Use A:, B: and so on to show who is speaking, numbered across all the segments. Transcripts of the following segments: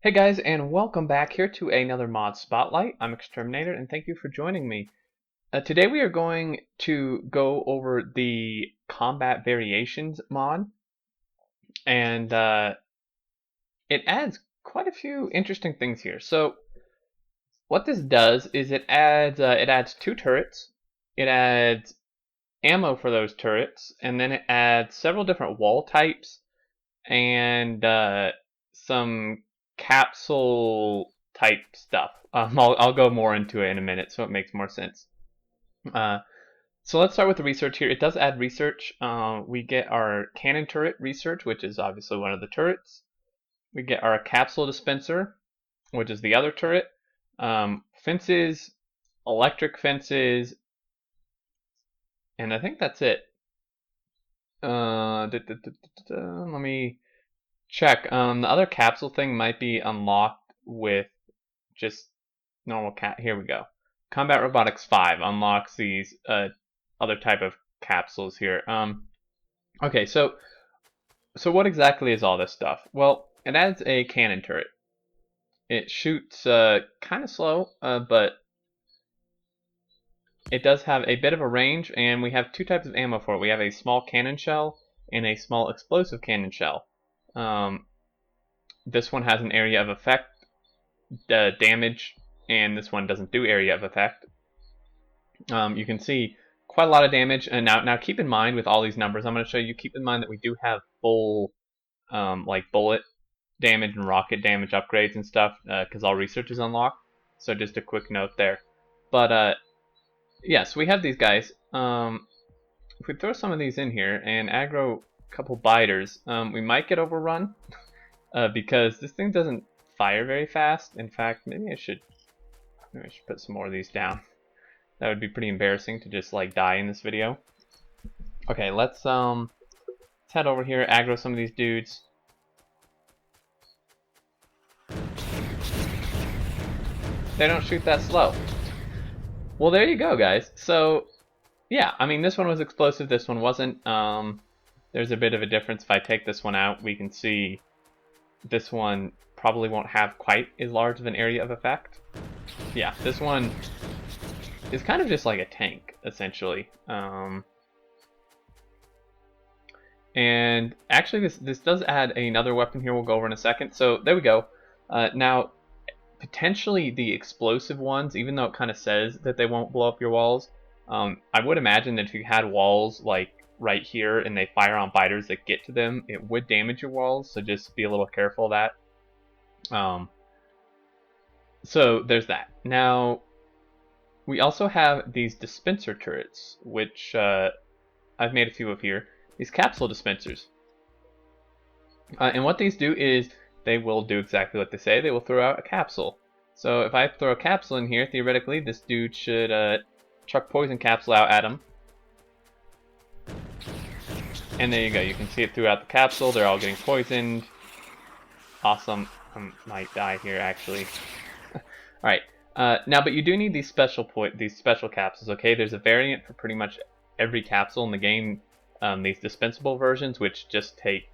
A: Hey guys, and welcome back here to another mod spotlight. I'm Exterminator, and thank you for joining me. Today we are going to go over the combat variations mod, and it adds quite a few interesting things here. So what this does is it adds two turrets, it adds ammo for those turrets, and then it adds several different wall types and some capsule type stuff. I'll go more into it in a minute so it makes more sense. Uh, so let's start with the research here. It does add research. We get our cannon turret research, which is obviously one of the turrets. We get our capsule dispenser, which is the other turret. Fences, electric fences, and I think that's it. Let me check. The other capsule thing might be unlocked with just normal cat. Here we go. Combat Robotics 5 unlocks these other type of capsules here. Okay, so what exactly is all this stuff? Well, it adds a cannon turret. It shoots kind of slow, but it does have a bit of a range, and we have two types of ammo for it. We have a small cannon shell and a small explosive cannon shell. This one has an area of effect damage, and this one doesn't do area of effect. You can see quite a lot of damage, and now keep in mind with all these numbers I'm going to show you, keep in mind that we do have full like bullet damage and rocket damage upgrades and stuff, because all research is unlocked. So just a quick note there. But yes, we have these guys. If we throw some of these in here and aggro a couple biters, we might get overrun because this thing doesn't fire very fast. In fact, maybe I should put some more of these down. That would be pretty embarrassing to just like die in this video. Okay, let's head over here, aggro some of these dudes. They don't shoot that slow. Well, there you go, guys. So yeah, I mean, this one was explosive, this one wasn't. There's a bit of a difference. If I take this one out, we can see this one probably won't have quite as large of an area of effect. Yeah, this one is kind of just like a tank, essentially. And actually, this does add another weapon here we'll go over in a second. So there we go. Now, potentially the explosive ones, even though it kind of says that they won't blow up your walls, I would imagine that if you had walls like right here and they fire on biters that get to them, it would damage your walls. So just be a little careful of that. So there's that. Now, we also have these dispenser turrets, which I've made a few of here. These capsule dispensers. And what these do is they will do exactly what they say. They will throw out a capsule. So if I throw a capsule in here, theoretically, this dude should chuck poison capsule out at him. And there you go. You can see it throughout the capsule. They're all getting poisoned. Awesome. I might die here, actually. Alright. Now, but you do need these special capsules, okay? There's a variant for pretty much every capsule in the game. These dispensable versions, which just take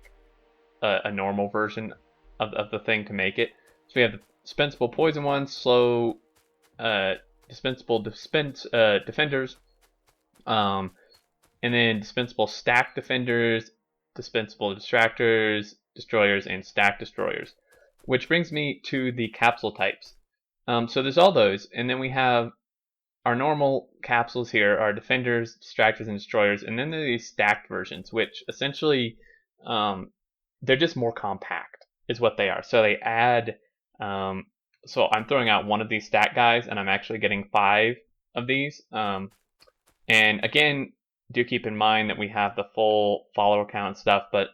A: a normal version of the thing to make it. So we have the dispensable poison ones, slow dispensable defenders, and then dispensable stack defenders, dispensable distractors, destroyers, and stack destroyers. Which brings me to the capsule types. So there's all those, and then we have our normal capsules here, our defenders, distractors, and destroyers, and then there are these stacked versions, which essentially they're just more compact, is what they are. So they add, so I'm throwing out one of these stack guys, and I'm actually getting 5 of these. And again, do keep in mind that we have the full follower count stuff, but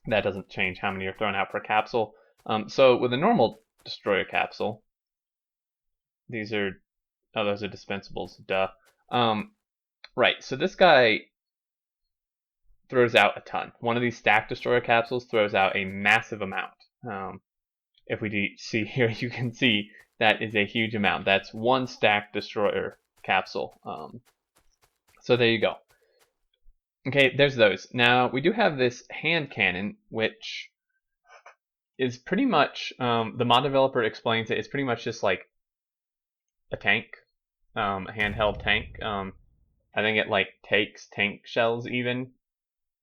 A: that doesn't change how many are thrown out per capsule. So with a normal destroyer capsule, these are, oh, those are dispensables, duh. Right, so this guy throws out a ton. One of these stack destroyer capsules throws out a massive amount. If we see here, you can see that is a huge amount. That's one stack destroyer capsule. So there you go. Okay, there's those. Now, we do have this hand cannon, which is pretty much, the mod developer explains it, it's pretty much just like a tank, a handheld tank. I think it like takes tank shells even,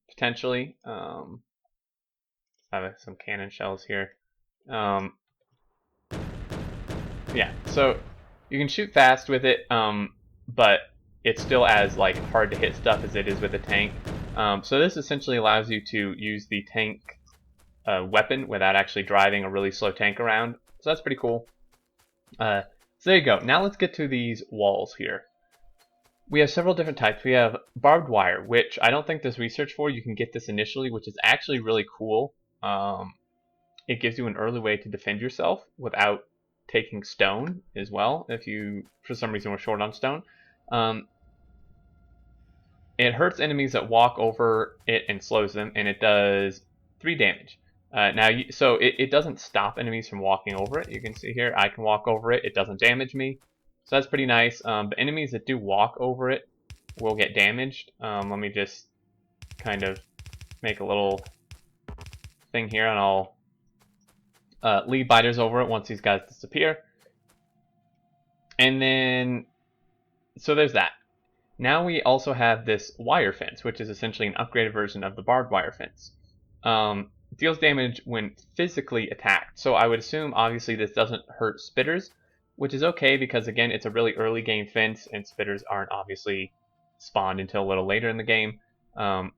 A: potentially. I have some cannon shells here. Yeah, so you can shoot fast with it, but it's still as like hard to hit stuff as it is with a tank. So this essentially allows you to use the tank weapon without actually driving a really slow tank around. So that's pretty cool. So there you go. Now let's get to these walls here. We have several different types. We have barbed wire, which I don't think there's research for. You can get this initially, which is actually really cool. It gives you an early way to defend yourself without taking stone as well, if you, for some reason, were short on stone. It hurts enemies that walk over it and slows them, and it does 3 damage. So it doesn't stop enemies from walking over it. You can see here, I can walk over it. It doesn't damage me. So that's pretty nice. But enemies that do walk over it will get damaged. Let me just kind of make a little thing here, and I'll lead biters over it once these guys disappear. And then, so there's that. Now we also have this wire fence, which is essentially an upgraded version of the barbed wire fence. Deals damage when physically attacked. So I would assume, obviously, this doesn't hurt spitters, which is okay because, again, it's a really early game fence, and spitters aren't obviously spawned until a little later in the game. But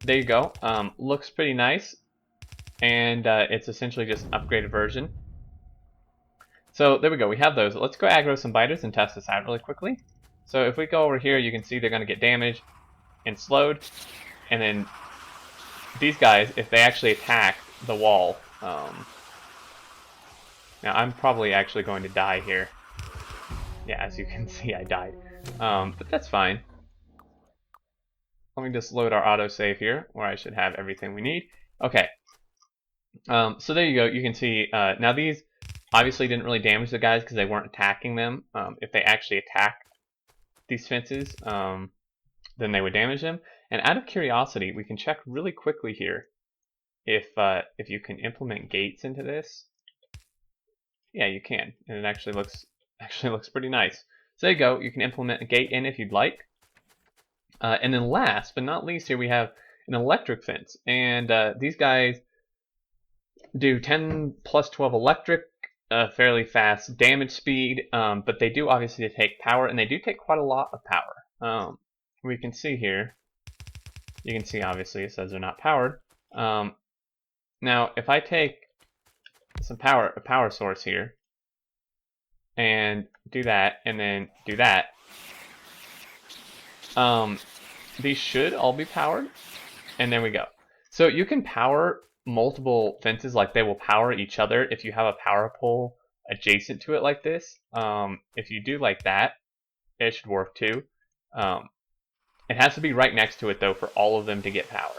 A: there you go. Looks pretty nice, and it's essentially just an upgraded version. So there we go. We have those. Let's go aggro some biters and test this out really quickly. So if we go over here, you can see they're going to get damaged and slowed. And then these guys, if they actually attack the wall, now I'm probably actually going to die here. Yeah, as you can see, I died. But that's fine. Let me just load our autosave here, where I should have everything we need. Okay. So there you go. You can see, now these obviously didn't really damage the guys because they weren't attacking them. If they actually attack these fences, then they would damage them. And out of curiosity, we can check really quickly here if you can implement gates into this. Yeah, you can, and it actually looks pretty nice. So there you go. You can implement a gate in if you'd like. And then last but not least, here we have an electric fence, and these guys do 10 plus 12 electric. Fairly fast damage speed, but they do obviously take power, and they do take quite a lot of power. We can see here, you can see obviously it says they're not powered. Now if I take a power source here, and do that, and then do that, these should all be powered, and there we go. So you can power multiple fences, like they will power each other if you have a power pole adjacent to it like this. If you do like that, it should work too. It has to be right next to it though for all of them to get power.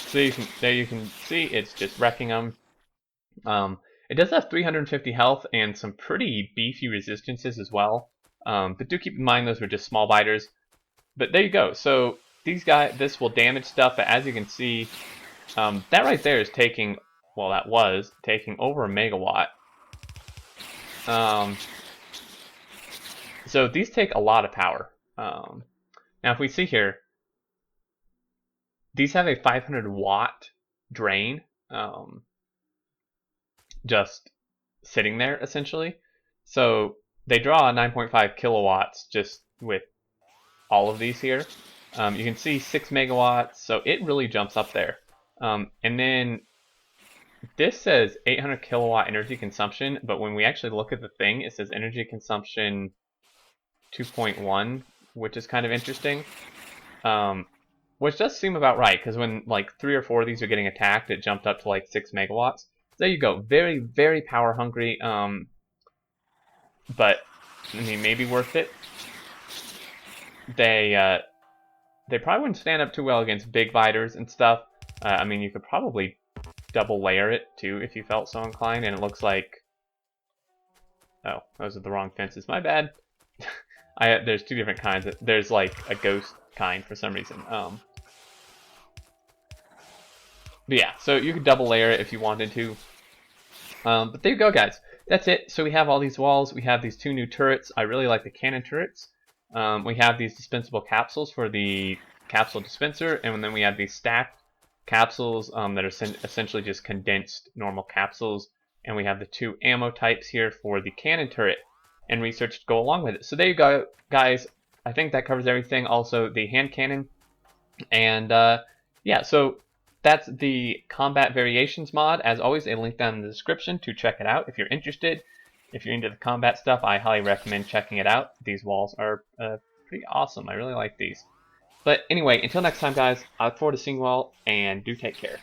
A: So there you can see it's just wrecking them. It does have 350 health and some pretty beefy resistances as well. But do keep in mind those were just small biters. But there you go. So these guys, this will damage stuff, but as you can see, that right there is taking, well, that was taking over a megawatt. So these take a lot of power. Now if we see here, these have a 500 watt drain, just sitting there essentially. So they draw 9.5 kilowatts just with all of these here. You can see 6 megawatts, so it really jumps up there. And then this says 800 kilowatt energy consumption, but when we actually look at the thing, it says energy consumption 2.1, which is kind of interesting. Which does seem about right, because when like 3 or 4 of these are getting attacked, it jumped up to like 6 megawatts. So there you go, very, very power hungry, but I mean, maybe worth it. They probably wouldn't stand up too well against big biters and stuff. I mean, you could probably double layer it too if you felt so inclined, and it looks like, oh, those are the wrong fences, my bad. There's 2 different kinds. There's like a ghost kind for some reason. But yeah, so you could double layer it if you wanted to. But there you go, guys. That's it. So we have all these walls. We have these 2 new turrets. I really like the cannon turrets. We have these dispensable capsules for the capsule dispenser, and then we have these stacked capsules that are essentially just condensed normal capsules. And we have the 2 ammo types here for the cannon turret and research to go along with it. So there you go, guys. I think that covers everything. Also, the hand cannon. And yeah, so that's the combat variations mod. As always, a link down in the description to check it out if you're interested. If you're into the combat stuff, I highly recommend checking it out. These walls are pretty awesome. I really like these. But anyway, until next time, guys, I look forward to seeing you all, and do take care.